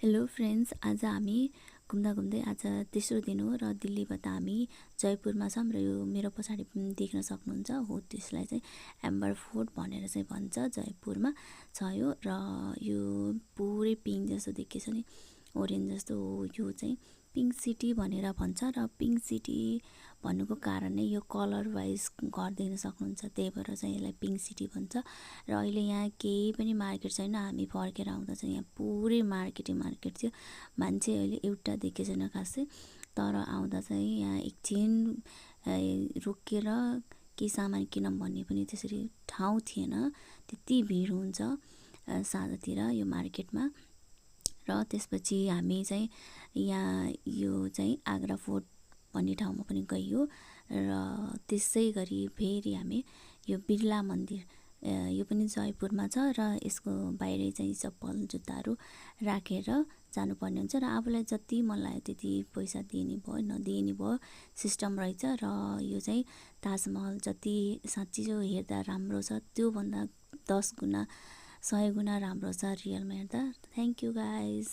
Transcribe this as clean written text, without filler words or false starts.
Hello friends, आज हामी घुम्दै आज तेस्रो दिन हो र दिल्लीबाट हामी जयपुरमा छौँ र यो मेरो पछाडि देख्न सक्नुहुन्छ हो त्यसलाई चाहिँ एम्बर फोर्ट भनेर चाहिँ भन्छ। जयपुरमा छ यो र यो पुरै पिङ्क जस्तो देखिन्छ नि, ओरेन्ज जस्तो हो। यो चाहिँ पिङ्क सिटी भनेर भन्छ र पिङ्क सिटी भन्नुको कारण नै यो कलर वाइज घर देख्न सक्नुहुन्छ, त्यही भएर चाहिँ यसलाई पिङ्क सिटी भन्छ। र अहिले यहाँ केही पनि मार्केट छैन, हामी फर्केर आउँदा चाहिँ यहाँ पुरै मार्केट थियो। मान्छे अहिले एउटा देखेको छैन खासै, तर आउँदा चाहिँ यहाँ एकछिन रोकेर केही सामान किनौँ भन्ने पनि त्यसरी ठाउँ थिएन, त्यति भिड हुन्छ साँझतिर यो मार्केटमा। र त्यसपछि हामी चाहिँ यहाँ यो चाहिँ आग्रा फोर्ट भन्ने ठाउँमा पनि गइयो र त्यसै गरी फेरि हामी यो बिरला मन्दिर, यो पनि जयपुरमा छ र यसको बाहिरै चाहिँ चप्पल जुत्ताहरू राखेर जानुपर्ने हुन्छ र आफूलाई जति मन लाग्यो त्यति पैसा दिने भयो नदिने भयो सिस्टम रहेछ। र यो चाहिँ ताजमहल जति साँच्ची जो हेर्दा राम्रो छ त्योभन्दा 10 गुणा 100 गुणा राम्रो छ रियलमा हेर्दा। Thank you guys.